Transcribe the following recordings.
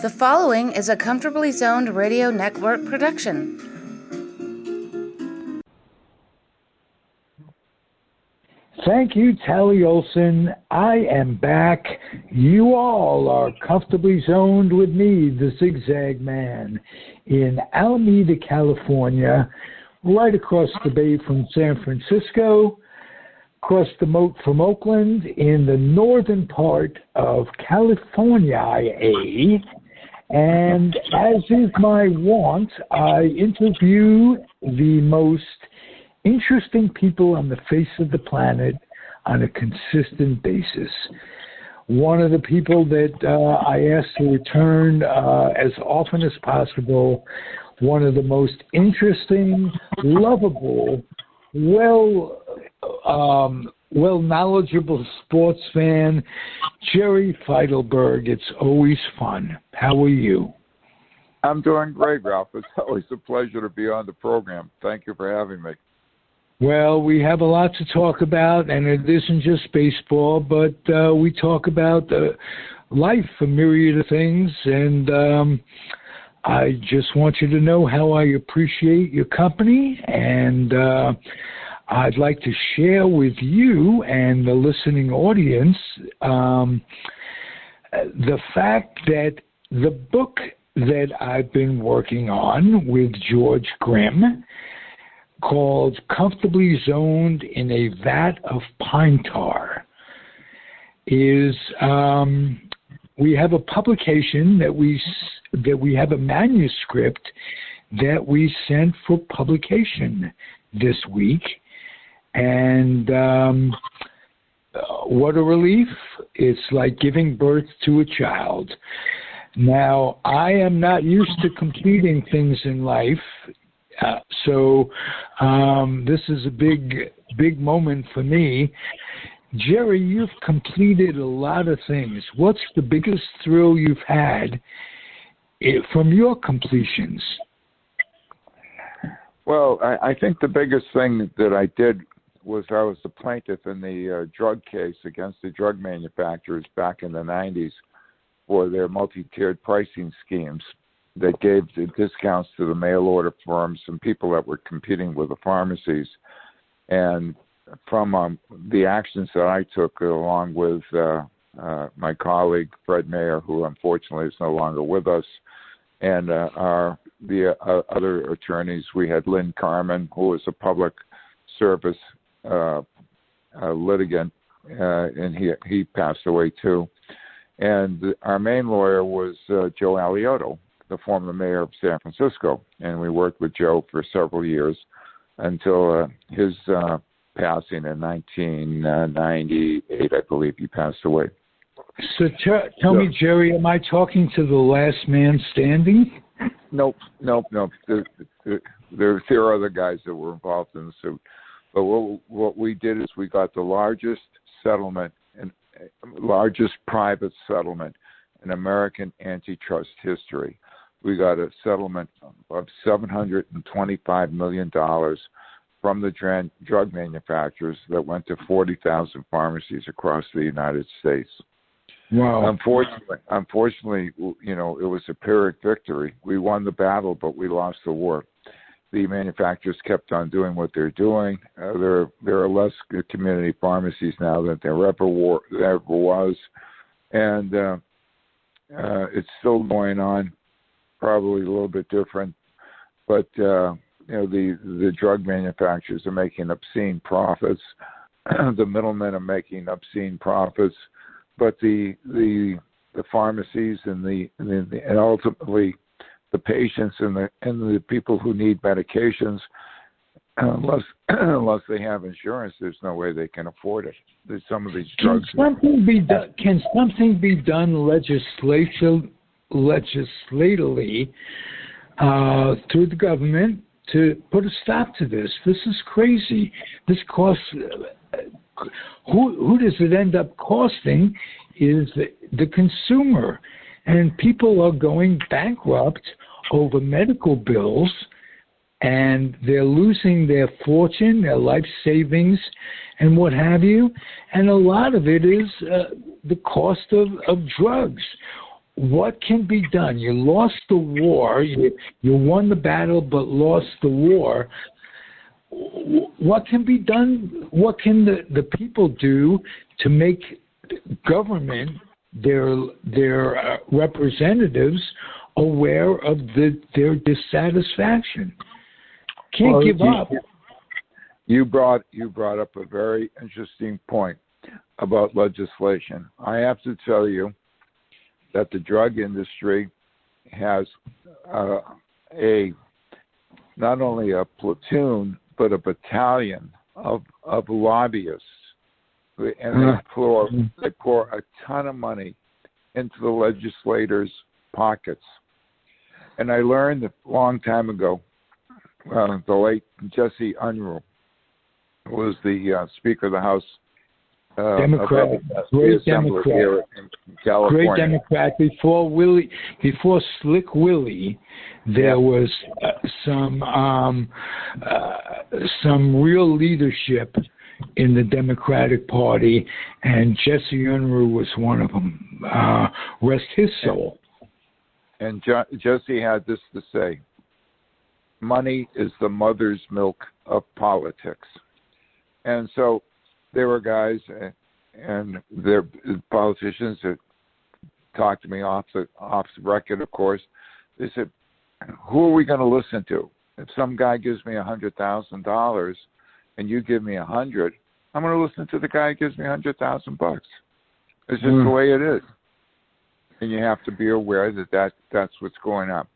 The following is a Comfortably Zoned Radio Network production. Thank you, Tally Olson. I am back. You all are comfortably zoned with me, the Zig Zag Man, in Alameda, California, right across the bay from San Francisco, across the moat from Oakland, in the northern part of California, and as is my wont, I interview the most interesting people on the face of the planet on a consistent basis. One of the people that I ask to return as often as possible, one of the most interesting, lovable, knowledgeable sports fan, Jerry Feitelberg. It's always fun. How are you? I'm doing great, Ralph. It's always a pleasure to be on the program. Thank you for having me. Well, we have a lot to talk about, and it isn't just baseball, but we talk about life, a myriad of things, and I just want you to know how I appreciate your company, and I'd like to share with you and the listening audience the fact that the book that I've been working on with George Grimm, called Comfortably Zoned in a Vat of Pine Tar, is we have a publication that we have a manuscript that we sent for publication this week, and what a relief. It's like giving birth to a child. Now, I am not used to completing things in life, so this is a big moment for me. Jerry, you've completed a lot of things. What's the biggest thrill you've had from your completions? Well, I think the biggest thing that I did was I was the plaintiff in the drug case against the drug manufacturers back in the 90s for their multi-tiered pricing schemes that gave the discounts to the mail-order firms and people that were competing with the pharmacies. And from the actions that I took along with my colleague, Fred Mayer, who unfortunately is no longer with us, and the other attorneys, we had Lynn Carmen, who was a public service litigant, and he passed away too. And our main lawyer was Joe Aliotto, the former mayor of San Francisco, and we worked with Joe for several years until his passing in 1998, I believe he passed away. So tell me, Jerry, am I talking to the last man standing? Nope. There are other guys that were involved in the suit. But what we did is we got the largest private settlement in American antitrust history. We got a settlement of $725 million from the drug manufacturers that went to 40,000 pharmacies across the United States. Wow. Unfortunately, it was a Pyrrhic victory. We won the battle, but we lost the war. The manufacturers kept on doing what they're doing. There are less community pharmacies now than there ever was. And it's still going on, probably a little bit different. But, the drug manufacturers are making obscene profits. The middlemen are making obscene profits. But the pharmacies and ultimately the patients and the people who need medications, unless they have insurance, there's no way they can afford it. There's some of these drugs. Can something be done legislatively through the government to put a stop to this? This is crazy. This costs. Who does it end up costing is the consumer. And people are going bankrupt over medical bills, and they're losing their fortune, their life savings, and what have you. And a lot of it is the cost of drugs. what can be done? You lost the war. You won the battle, but lost the war. What can be done? What can the people do to make government, their representatives, aware of their dissatisfaction? Can't give up. You brought up a very interesting point about legislation. I have to tell you that the drug industry has not only a platoon but a battalion of lobbyists, and they pour a ton of money into the legislators' pockets. And I learned a long time ago, the late Jesse Unruh was the Speaker of the House. Democrat, great Democrat, here in California. Great Democrat. Before Slick Willie, there was some real leadership in the Democratic Party, and Jesse Unruh was one of them. Rest his soul. And Jesse had this to say: "Money is the mother's milk of politics." And so there were guys and there politicians that talked to me off the record, of course. They said, "Who are we going to listen to? If some guy gives me $100,000 and you give me $100, I'm going to listen to the guy who gives me $100,000. It's just the way it is." And you have to be aware that's what's going on.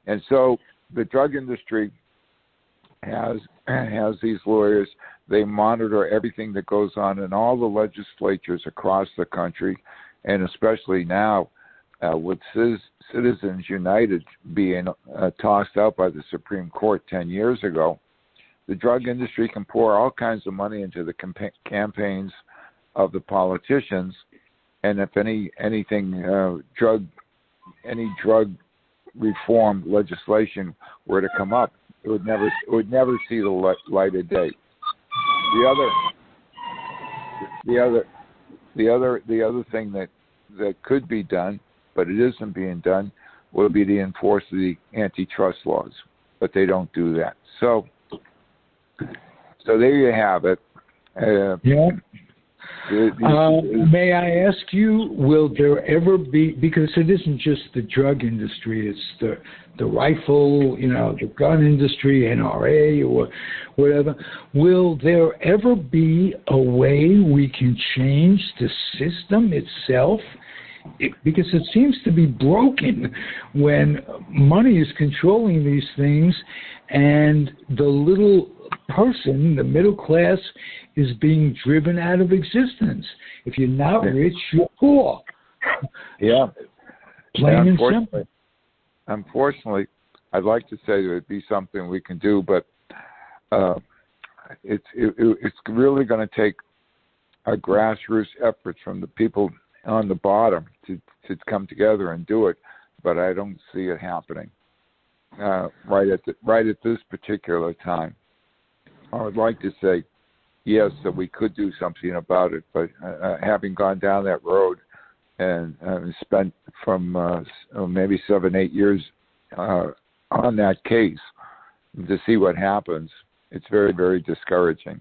And so the drug industry has these lawyers. They monitor everything that goes on in all the legislatures across the country, and especially now with Citizens United being tossed out by the Supreme Court 10 years ago. The drug industry can pour all kinds of money into the campaigns of the politicians, and if any drug reform legislation were to come up, it would never see the light of day. The other thing that could be done, but it isn't being done, would be to enforce the antitrust laws, but they don't do that. So there you have it. May I ask you, will there ever be, because it isn't just the drug industry, it's the rifle, the gun industry, NRA or whatever, will there ever be a way we can change the system itself? Because it seems to be broken when money is controlling these things and the little person, the middle class, is being driven out of existence. If you're not rich, you're poor. Yeah. Plain and simple. Unfortunately, I'd like to say that it'd be something we can do, but it's really going to take a grassroots effort from the people on the bottom to come together and do it. But I don't see it happening right at this particular time. I would like to say, yes, that we could do something about it, but having gone down that road and spent from maybe 7-8 years on that case to see what happens, it's very, very discouraging.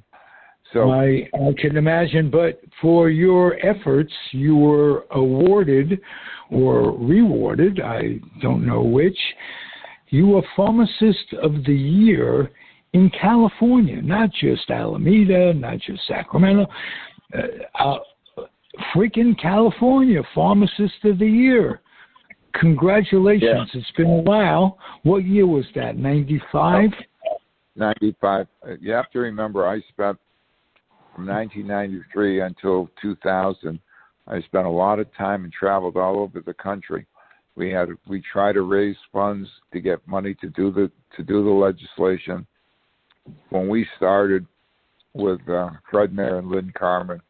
So I can imagine, but for your efforts, you were awarded or rewarded, I don't know which, you were Pharmacist of the Year in California, not just Alameda, not just Sacramento, freaking California, Pharmacist of the Year. Congratulations. Yeah. It's been a while. What year was that, 95? 95. You have to remember, I spent from 1993 until 2000, I spent a lot of time and traveled all over the country. We tried to raise funds to get money to do the legislation. When we started with Fred Mayer and Lynn Carmen,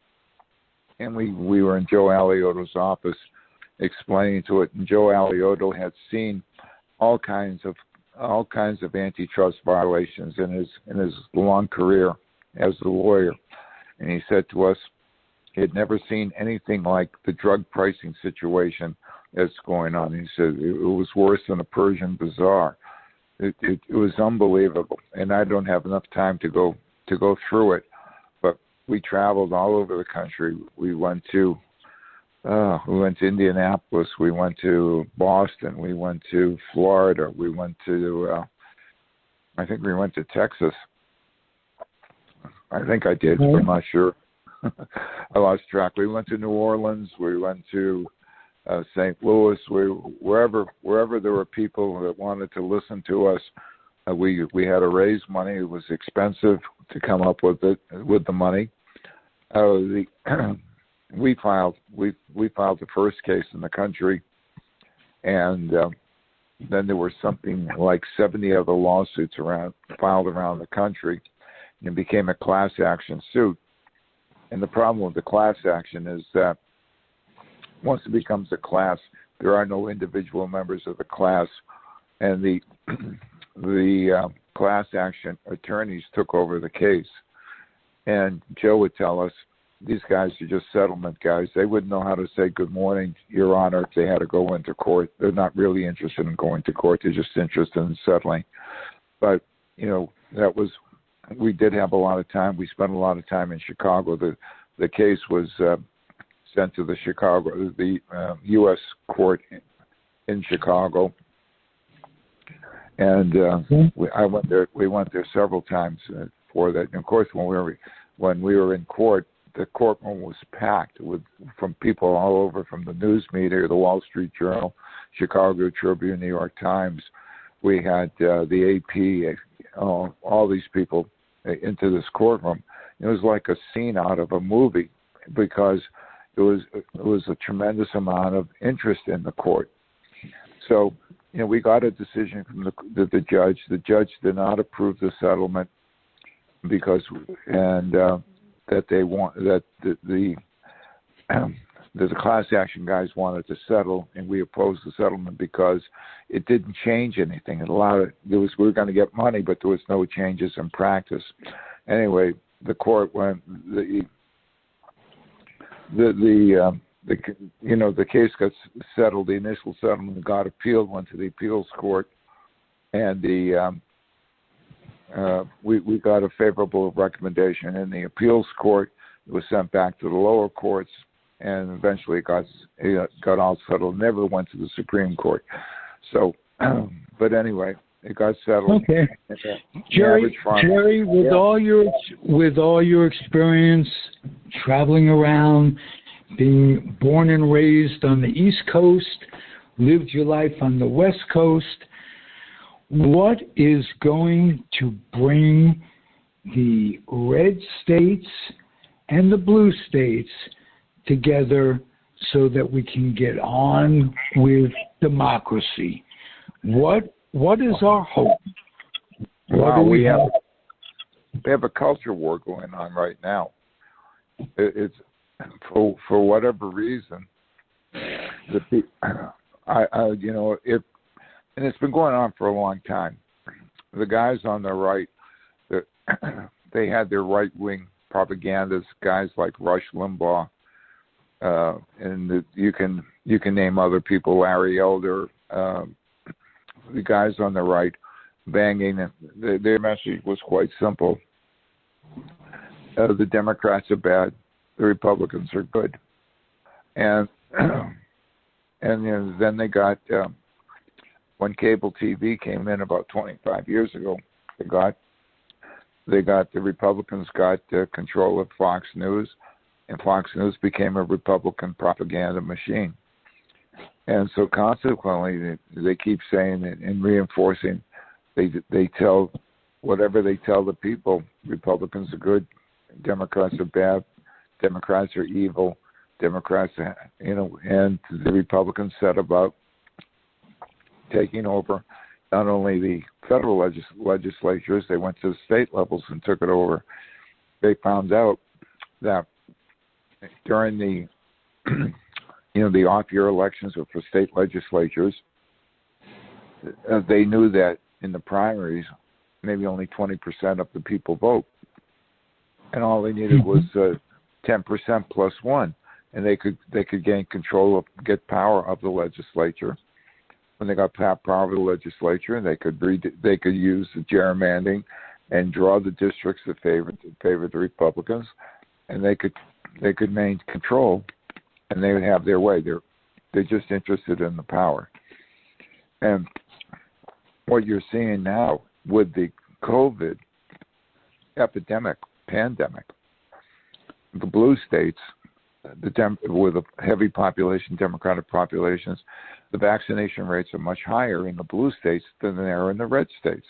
and we were in Joe Alioto's office explaining to it, and Joe Alioto had seen all kinds of antitrust violations in his long career as a lawyer, and he said to us he had never seen anything like the drug pricing situation that's going on. He said it was worse than a Persian bazaar. It was unbelievable, and I don't have enough time to go through it. But we traveled all over the country. We went to Indianapolis. We went to Boston. We went to Florida. We went to I think we went to Texas. I think I did. But I'm not sure. I lost track. We went to New Orleans. We went to St. Louis. Wherever there were people that wanted to listen to us, we had to raise money. It was expensive to come up with the money. We filed the first case in the country, and then there were something like 70 other lawsuits filed around the country, and it became a class action suit. And the problem with the class action is that once it becomes a class, there are no individual members of the class, and the class action attorneys took over the case. And Joe would tell us, these guys are just settlement guys. They wouldn't know how to say good morning, Your Honor, if they had to go into court. They're not really interested in going to court. They're just interested in settling. But, we did have a lot of time. We spent a lot of time in Chicago. The case was sent to the U.S. court in Chicago. And we went there several times for that. And of course, when we were in court, the courtroom was packed from people all over, from the news media, the Wall Street Journal, Chicago Tribune, New York Times. We had the AP, all these people into this courtroom. It was like a scene out of a movie because it was a tremendous amount of interest in the court. So, we got a decision from the judge. The judge did not approve the settlement because that the class action guys wanted to settle, and we opposed the settlement because it didn't change anything. We were going to get money, but there was no changes in practice. Anyway, the court went the case got settled. The initial settlement got appealed, went to the appeals court, and we got a favorable recommendation in the appeals court. It was sent back to the lower courts, and eventually it got all settled. Never went to the Supreme Court. So, but anyway, it got settled. Okay, Jerry, with all your experience traveling around, being born and raised on the East Coast, lived your life on the West Coast, what is going to bring the red states and the blue states together so that we can get on with democracy? What is our hope? We have a culture war going on right now. It's for whatever reason, and it's been going on for a long time. The guys on the right, they had their right-wing propagandists, guys like Rush Limbaugh, and you can name other people, Larry Elder, the guys on the right banging. Their message was quite simple. The Democrats are bad. The Republicans are good. And then they got, when cable TV came in about 25 years ago, the Republicans got control of Fox News, and Fox News became a Republican propaganda machine. And so consequently, they keep saying and reinforcing, they tell whatever they tell the people. Republicans are good, Democrats are bad, Democrats are evil, Democrats, and the Republicans set about taking over not only the federal legislatures, they went to the state levels and took it over. They found out that during the the off-year elections for state legislatures, they knew that in the primaries, maybe only 20% of the people vote, and all they needed was 10% plus one. and they could gain control of, get power of the legislature. When they got power of the legislature, they could use the gerrymandering and draw the districts that favor the Republicans, and they could maintain control, and they would have their way. They're just interested in the power. And what you're seeing now with the COVID pandemic, the blue states, with a heavy population, Democratic populations, the vaccination rates are much higher in the blue states than they are in the red states.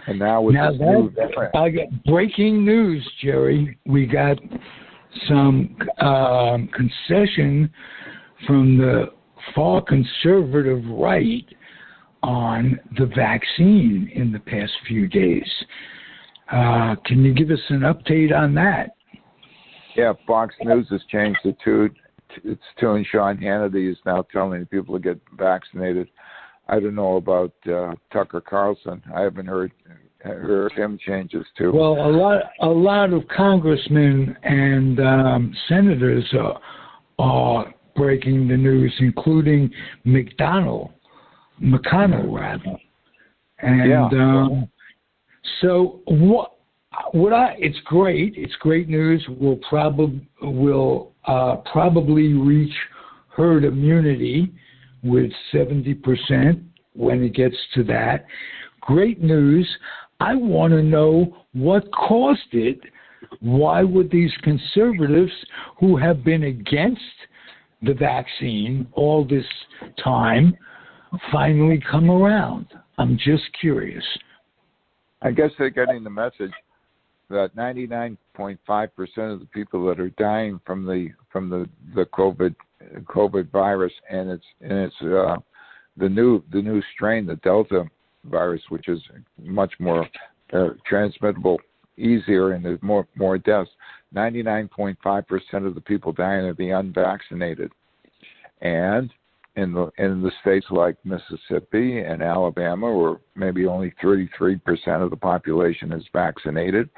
And now with I got breaking news, Jerry. We got some concession from the far conservative right on the vaccine in the past few days. Can you give us an update on that? Yeah, Fox News has changed its tune, and Sean Hannity is now telling people to get vaccinated. I don't know about Tucker Carlson. I haven't heard him change his tune. Well, a lot of congressmen and senators are breaking the news, including McConnell, rather. And so it's great. It's great news. We'll probably reach herd immunity with 70% when it gets to that. Great news. I want to know what caused it. Why would these conservatives who have been against the vaccine all this time finally come around? I'm just curious. I guess they're getting the message that 99.5% of the people that are dying from the COVID virus, and it's the new strain, the Delta virus, which is much more transmittable, easier, and there's more deaths. 99.5% of the people dying are the unvaccinated, and in the states like Mississippi and Alabama, where maybe only 33% of the population is vaccinated,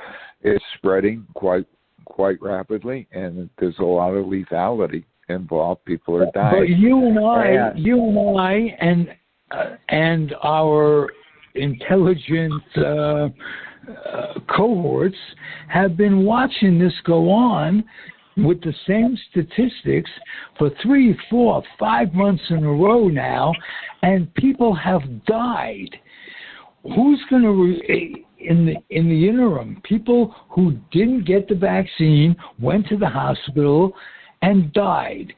it's spreading quite rapidly, and there's a lot of lethality involved. People are dying. But you and I, and our intelligent cohorts have been watching this go on with the same statistics for 3, 4, 5 months in a row now, and people have died. Who's going to, in the interim, people who didn't get the vaccine went to the hospital and died.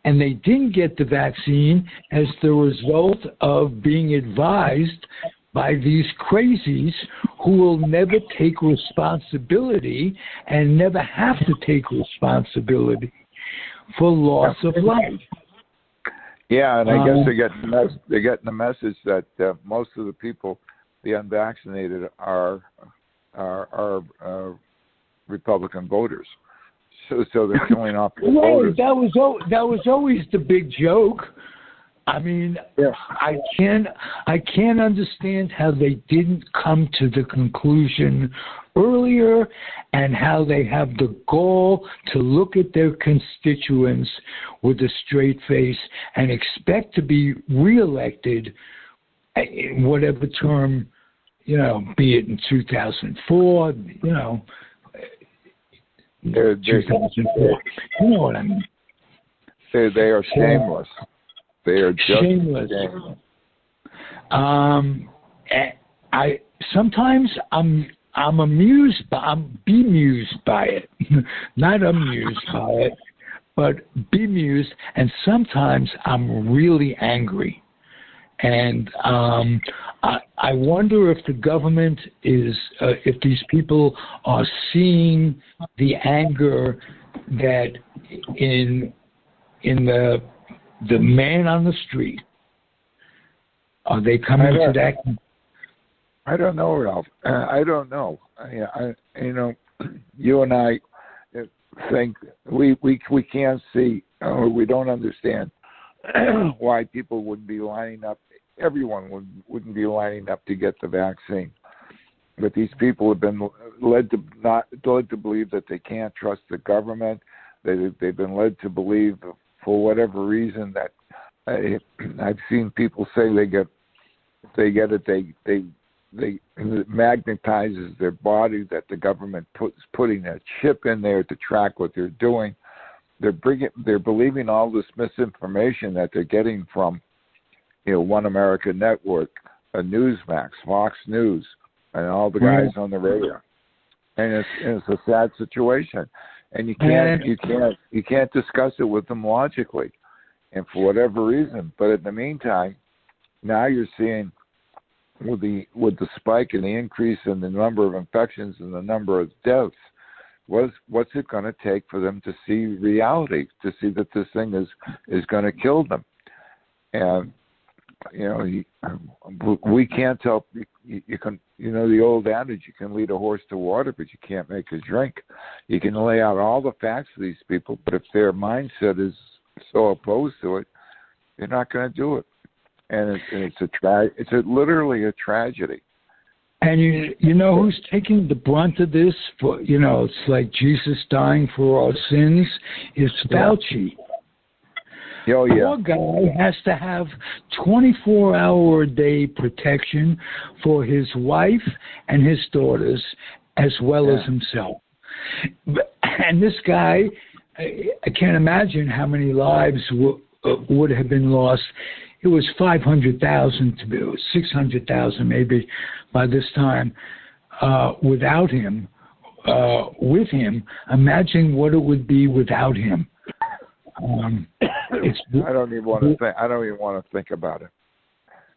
And they didn't get the vaccine as the result of being advised by these crazies who will never take responsibility and never have to take responsibility for loss of life. Yeah, and I guess they're getting the message that most of the people, the unvaccinated, are Republican voters. So they're killing off the voters. That was always the big joke. I mean, yeah. I can't understand how they didn't come to the conclusion earlier, and how they have the gall to look at their constituents with a straight face and expect to be reelected in whatever term, be it in 2004, 2004. You know what I mean? They are shameless. They are just shameless. Sometimes I'm amused, I'm bemused by it, not amused by it, but bemused, and sometimes I'm really angry. And I wonder if the government is, if these people are seeing the anger that in the man on the street. Are they coming to that? I don't know, Ralph. I don't know. You and I think we can't see, or we don't understand why people wouldn't be lining up. Everyone wouldn't be lining up to get the vaccine. But these people have been led to believe that they can't trust the government, They've been led to believe, for whatever reason, that I've seen people say it magnetizes their body, that the government putting a chip in there to track what they're doing. They're believing all this misinformation that they're getting from, One America Network, Newsmax, Fox News, and all the guys on the radio. And it's a sad situation, and you can't discuss it with them logically, and for whatever reason. But in the meantime, now you're seeing with the spike and the increase in the number of infections and the number of deaths, what's it going to take for them to see reality, to see that this thing is going to kill them? And we can't tell. You can, the old adage, you can lead a horse to water, but you can't make it drink. You can lay out all the facts to these people, but if their mindset is so opposed to it, they're not going to do it. And it's literally a tragedy. And you know who's taking the brunt of this? It's like Jesus dying for our sins. It's Fauci. Oh, yeah. Poor guy has to have 24-hour-a-day protection for his wife and his daughters, as well as himself. And this guy, I can't imagine how many lives would have been lost. It was 500,000 to be 600,000 maybe by this time without him. With him, imagine what it would be without him. I don't even want to think. I don't even want to think about it.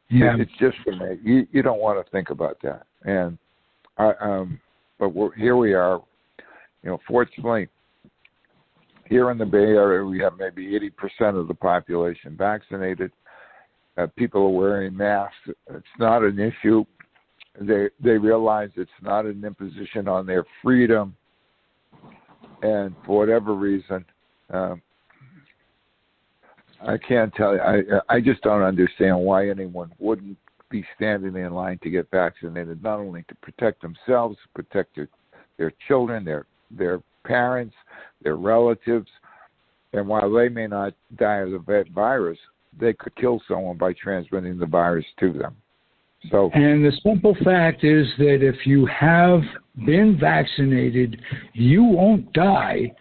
Yeah, it's just for me. You don't want to think about that. And but here we are. Fortunately, here in the Bay Area, we have maybe 80% of the population vaccinated. People are wearing masks. It's not an issue. They realize it's not an imposition on their freedom. And for whatever reason, I can't tell you. I just don't understand why anyone wouldn't be standing in line to get vaccinated, not only to protect themselves, protect their children, their parents, their relatives. And while they may not die of the virus, they could kill someone by transmitting the virus to them. And the simple fact is that if you have been vaccinated, you won't die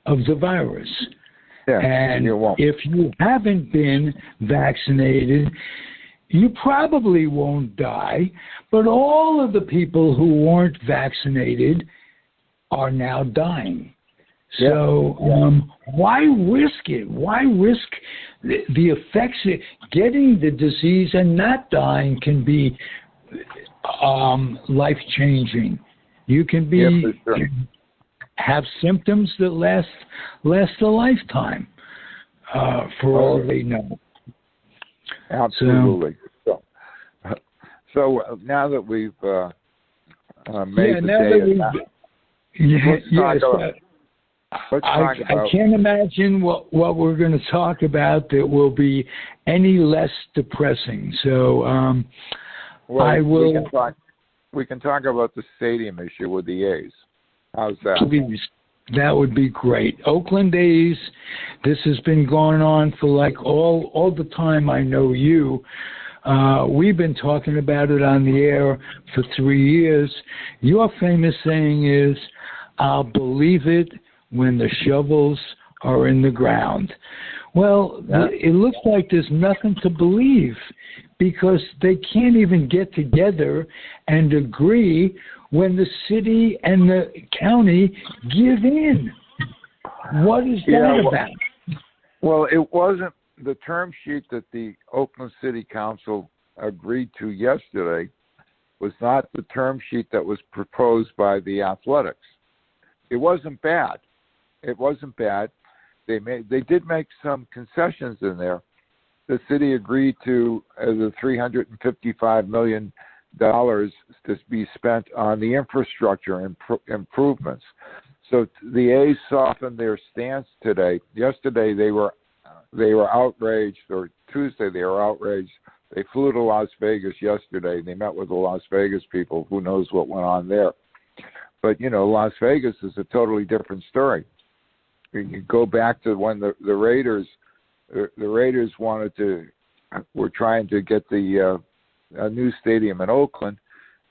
of the virus. Yeah, and you won't. If you haven't been vaccinated, you probably won't die. But all of the people who weren't vaccinated are now dying. So why risk it? Why risk the effects? Getting the disease and not dying can be life-changing. You can be have symptoms that last a lifetime, for all they know. Absolutely. So now that we've made the day, I can't imagine what we're going to talk about that will be any less depressing. So I will. We can talk about the stadium issue with the A's. How's that? Please, that would be great. Oakland A's. This has been going on for like all the time I know you. We've been talking about it on the air for 3 years. Your famous saying is, "I'll believe it when the shovels are in the ground." Well, it looks like there's nothing to believe because they can't even get together and agree when the city and the county give in. What is that about? Well, it wasn't the term sheet that the Oakland City Council agreed to yesterday was not the term sheet that was proposed by the Athletics. It wasn't bad. It wasn't bad. They did make some concessions in there. The city agreed to the $355 million to be spent on the infrastructure improvements. So the A's softened their stance today. Yesterday they were outraged, or Tuesday they were outraged. They flew to Las Vegas yesterday. They met with the Las Vegas people. Who knows what went on there? But Las Vegas is a totally different story. you go back to when the Raiders were trying to get a new stadium in Oakland,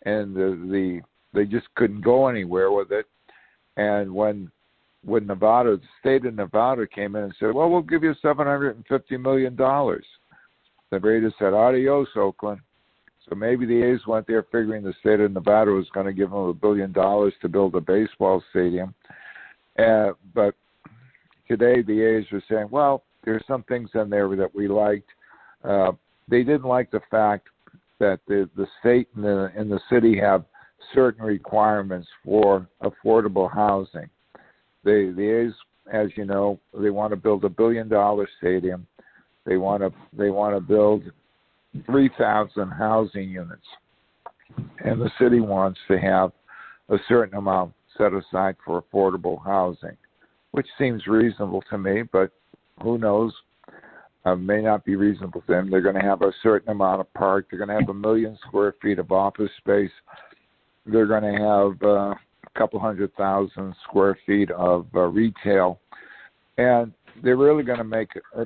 and they just couldn't go anywhere with it. And when Nevada, the state of Nevada came in and said, well, we'll give you $750 million. The Raiders said, adios, Oakland. So maybe the A's went there figuring the state of Nevada was going to give them $1 billion to build a baseball stadium. But today the A's are saying, well, there's some things in there that we liked. They didn't like the fact that the state and the city have certain requirements for affordable housing. The A's, as you know, they want to build $1 billion stadium. They want to build 3,000 housing units, and the city wants to have a certain amount set aside for affordable housing, which seems reasonable to me, but who knows? May not be reasonable to them. They're going to have a certain amount of park. They're going to have 1 million square feet of office space. They're going to have a couple 100,000 square feet of retail, and they're really going to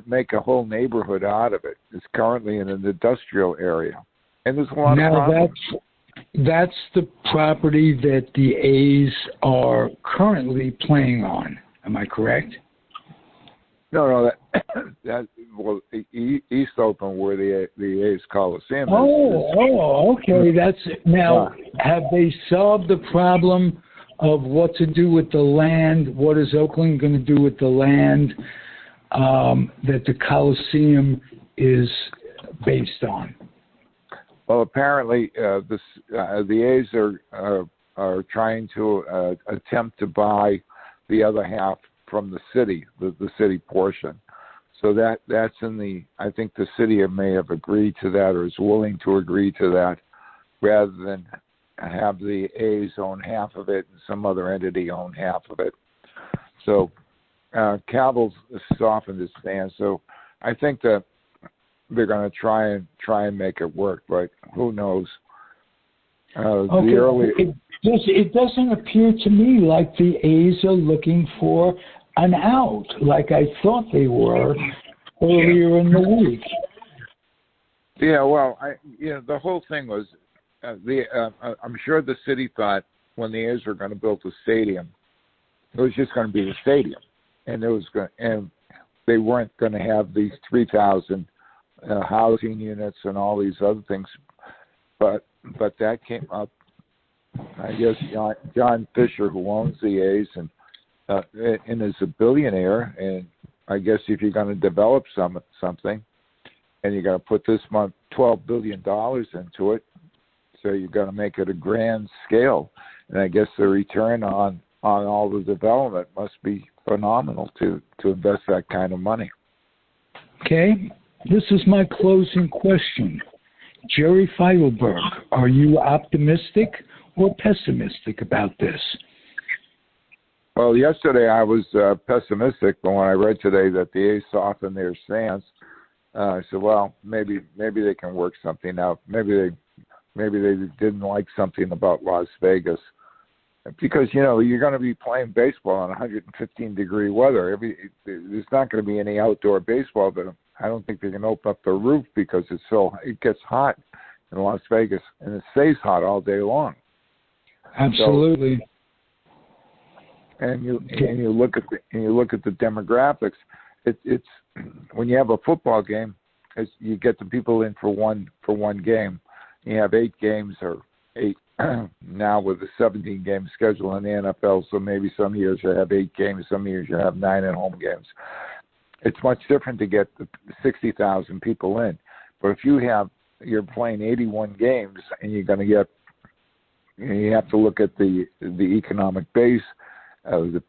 make a whole neighborhood out of it. It's currently in an industrial area, and there's a lot of problems. That's the property that the A's are currently playing on. Am I correct? No, well, East Oakland, where the A's Coliseum is. Okay. That's now. Have they solved the problem of what to do with the land? What is Oakland going to do with the land that the Coliseum is based on? Well, apparently the A's are trying to attempt to buy the other half from the city, the city portion. So that's in the. I think the city may have agreed to that, or is willing to agree to that, rather than have the A's own half of it and some other entity own half of it. So Cavill softened his stance. So I think that they're going to try and make it work, but who knows? It doesn't appear to me like the A's are looking for an out, like I thought they were earlier in the week. Yeah, well, the whole thing was I'm sure the city thought when the A's were going to build the stadium, it was just going to be the stadium, and they weren't going to have these 3,000 housing units and all these other things, but that came up. I guess John Fisher, who owns the A's and is a billionaire, and I guess if you're going to develop something, and you're going to put this month $12 billion into it, so you're going to make it a grand scale, and I guess the return on all the development must be phenomenal to invest that kind of money. Okay, this is my closing question. Jerry Feitelberg, are you optimistic or pessimistic about this? Well, yesterday I was pessimistic, but when I read today that the A's softened their stance, I said, well, maybe they can work something out. Maybe they didn't like something about Las Vegas, because you're going to be playing baseball in 115-degree weather. There's not going to be any outdoor baseball, but I don't think they can open up the roof because it gets hot in Las Vegas, and it stays hot all day long. Absolutely. So, and you look at the demographics. It's when you have a football game, you get the people in for one game. You have 8 games or 8 now with a 17-game schedule in the NFL. So maybe some years you have 8 games, some years you have 9 at-home games. It's much different to get the 60,000 people in. But if you're playing 81 games and you're going to get, you have to look at the economic base, the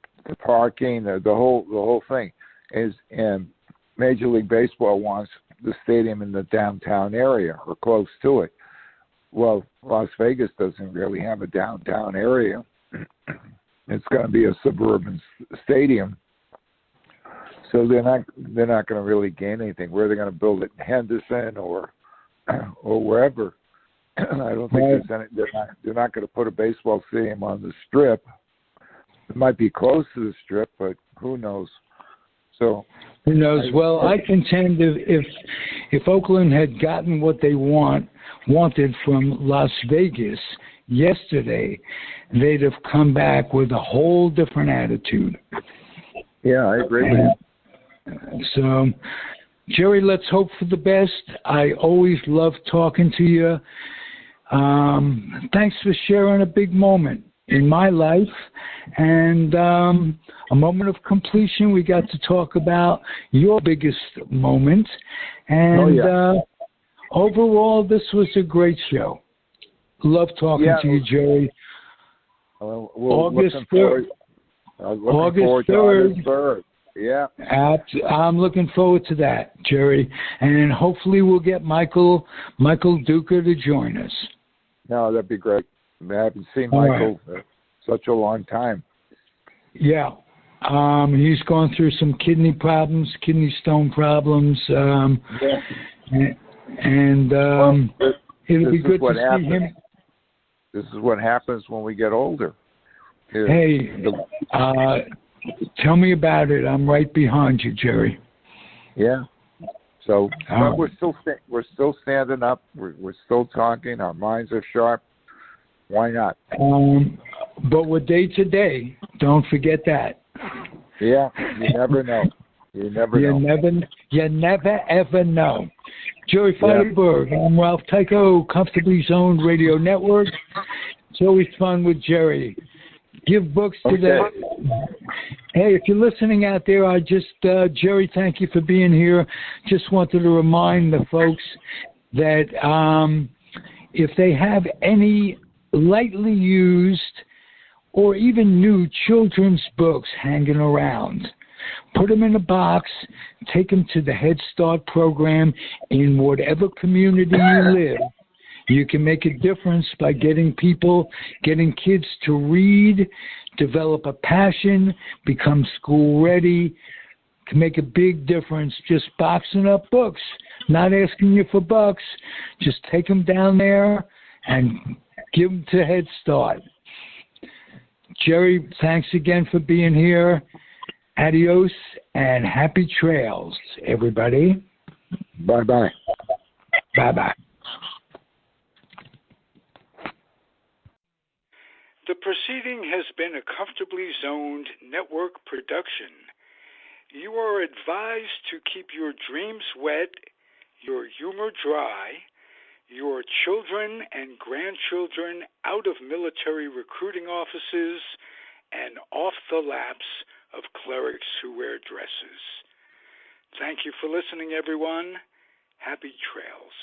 parking, the whole thing is. And Major League Baseball wants the stadium in the downtown area or close to it. Well, Las Vegas doesn't really have a downtown area. It's going to be a suburban stadium, so they're not going to really gain anything. Where they're going to build it in Henderson or wherever, I don't think they're not going to put a baseball stadium on the Strip. It might be close to the Strip, but Who knows? So who knows? Well, I contend if Oakland had gotten what they wanted from Las Vegas yesterday, they'd have come back with a whole different attitude. Yeah, I agree with you. So, Jerry, let's hope for the best. I always love talking to you. Thanks for sharing a big moment in my life and a moment of completion. We got to talk about your biggest moment. And overall, this was a great show. Love talking to you, Jerry. August 3rd. August 3rd. Yeah. I'm looking forward to that, Jerry. And hopefully we'll get Michael Duca to join us. No, that'd be great. I haven't seen Michael such a long time. Yeah. He's gone through some kidney stone problems. And it'll be good to see him. This is what happens when we get older. Hey, tell me about it. I'm right behind you, Jerry. Yeah. So but we're still standing up. We're still talking. Our minds are sharp. Why not? But we're day to day. Don't forget that. Yeah. You never know. You never ever know. Jerry Feitelberg. I'm Ralph Tycho, Comfortably Zoned Radio Network. It's always fun with Jerry. Give books to the... Hey, if you're listening out there, Jerry, thank you for being here. Just wanted to remind the folks that if they have any lightly used or even new children's books hanging around, put them in a box, take them to the Head Start program in whatever community you live. You can make a difference by getting kids to read, develop a passion, become school ready, can make a big difference just boxing up books, not asking you for bucks. Just take them down there and give them to Head Start. Jerry, thanks again for being here. Adios and happy trails, everybody. Bye-bye. Bye-bye. The proceeding has been a Comfortably Zoned network production. You are advised to keep your dreams wet, your humor dry, your children and grandchildren out of military recruiting offices and off the laps of clerics who wear dresses. Thank you for listening, everyone. Happy trails.